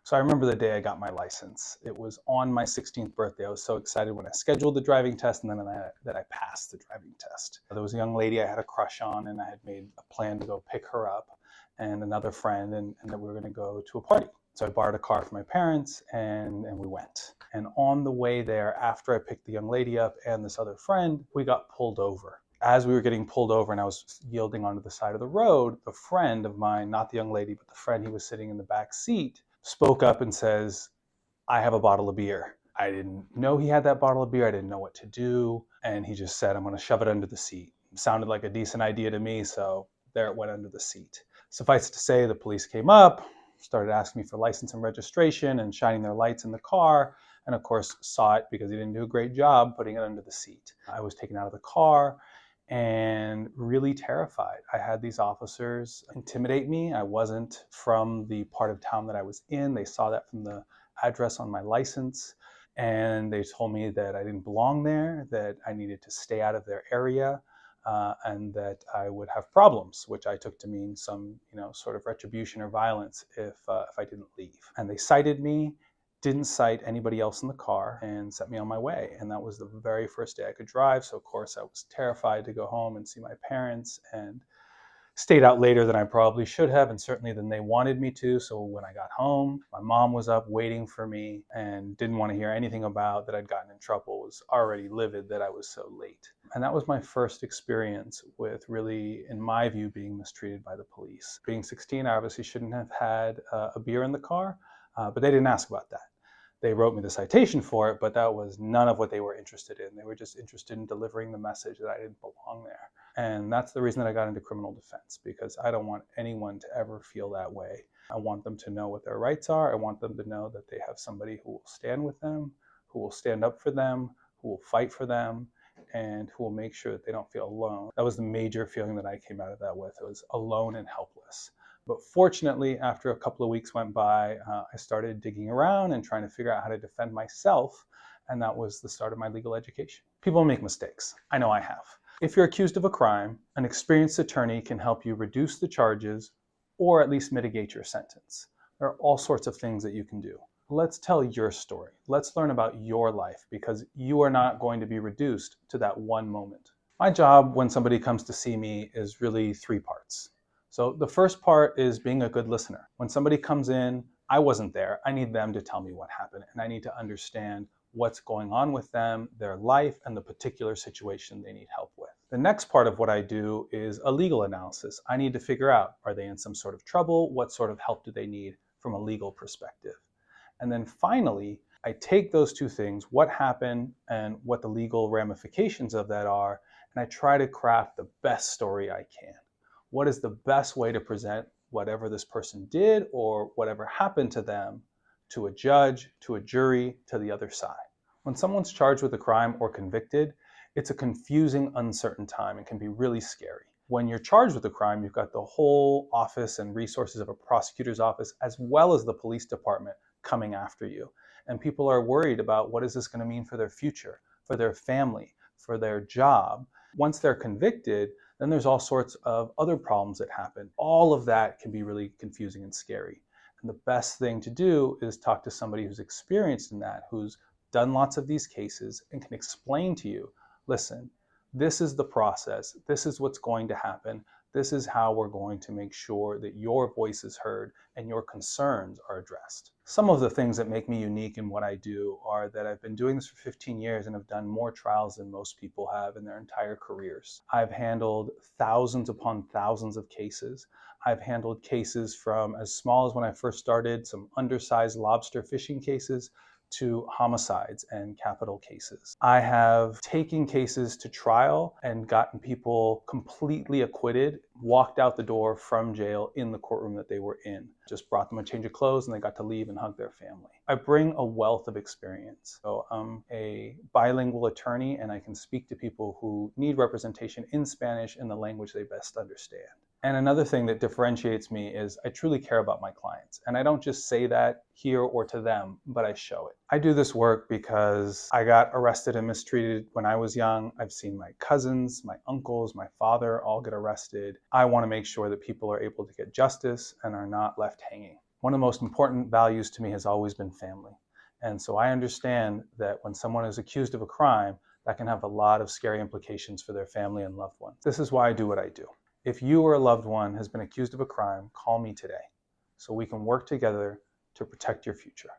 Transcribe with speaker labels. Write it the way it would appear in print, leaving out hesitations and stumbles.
Speaker 1: So I remember the day I got my license. It was on my 16th birthday. I was so excited when I scheduled the driving test and then that I passed the driving test. There was a young lady I had a crush on, and I had made a plan to go pick her up and another friend, and that we were going to go to a party. So I borrowed a car from my parents and we went. And on the way there, after I picked the young lady up and this other friend, we got pulled over. As we were getting pulled over and I was yielding onto the side of the road, the friend of mine, not the young lady, but the friend who was sitting in the back seat, spoke up and says, "I have a bottle of beer." I didn't know he had that bottle of beer. I didn't know what to do. And he just said, "I'm going to shove it under the seat." It sounded like a decent idea to me, so there it went under the seat. Suffice it to say, the police came up, started asking me for license and registration and shining their lights in the car, and of course saw it because he didn't do a great job putting it under the seat. I was taken out of the car and really terrified. I had these officers intimidate me. I wasn't from the part of town that I was in. They saw that from the address on my license, and they told me that I didn't belong there, that I needed to stay out of their area, and that I would have problems, which I took to mean some, sort of retribution or violence if I didn't leave. And they cited me, didn't cite anybody else in the car, and sent me on my way. And that was the very first day I could drive. So of course I was terrified to go home and see my parents, and stayed out later than I probably should have, and certainly than they wanted me to. So when I got home, my mom was up waiting for me and didn't want to hear anything about that I'd gotten in trouble, was already livid that I was so late. And that was my first experience with really, in my view, being mistreated by the police. Being 16, I obviously shouldn't have had a beer in the car, but they didn't ask about that. They wrote me the citation for it, but that was none of what they were interested in. They were just interested in delivering the message that I didn't belong there. And that's the reason that I got into criminal defense, because I don't want anyone to ever feel that way. I want them to know what their rights are. I want them to know that they have somebody who will stand with them, who will stand up for them, who will fight for them, and who will make sure that they don't feel alone. That was the major feeling that I came out of that with. It was alone and helpless. But fortunately, after a couple of weeks went by, I started digging around and trying to figure out how to defend myself. And that was the start of my legal education. People make mistakes. I know I have. If you're accused of a crime, an experienced attorney can help you reduce the charges or at least mitigate your sentence. There are all sorts of things that you can do. Let's tell your story. Let's learn about your life, because you are not going to be reduced to that one moment. My job when somebody comes to see me is really three parts. So the first part is being a good listener. When somebody comes in, I wasn't there. I need them to tell me what happened, and I need to understand what's going on with them, their life, and the particular situation they need help with. The next part of what I do is a legal analysis. I need to figure out, are they in some sort of trouble? What sort of help do they need from a legal perspective? And then finally, I take those two things, what happened and what the legal ramifications of that are, and I try to craft the best story I can. What is the best way to present whatever this person did or whatever happened to them to a judge, to a jury, to the other side? When someone's charged with a crime or convicted, it's a confusing, uncertain time and can be really scary. When you're charged with a crime, you've got the whole office and resources of a prosecutor's office, as well as the police department, coming after you. And people are worried about, what is this going to mean for their future, for their family, for their job? Once they're convicted, then there's all sorts of other problems that happen. All of that can be really confusing and scary. And the best thing to do is talk to somebody who's experienced in that, who's done lots of these cases and can explain to you, listen, this is the process. This is what's going to happen. This is how we're going to make sure that your voice is heard and your concerns are addressed. Some of the things that make me unique in what I do are that I've been doing this for 15 years and have done more trials than most people have in their entire careers. I've handled thousands upon thousands of cases. I've handled cases from as small as when I first started, some undersized lobster fishing cases, to homicides and capital cases. I have taken cases to trial and gotten people completely acquitted, walked out the door from jail in the courtroom that they were in. Just brought them a change of clothes and they got to leave and hug their family. I bring a wealth of experience. So I'm a bilingual attorney and I can speak to people who need representation in Spanish in the language they best understand. And another thing that differentiates me is I truly care about my clients. And I don't just say that here or to them, but I show it. I do this work because I got arrested and mistreated when I was young. I've seen my cousins, my uncles, my father all get arrested. I want to make sure that people are able to get justice and are not left hanging. One of the most important values to me has always been family. And so I understand that when someone is accused of a crime, that can have a lot of scary implications for their family and loved ones. This is why I do what I do. If you or a loved one has been accused of a crime, call me today so we can work together to protect your future.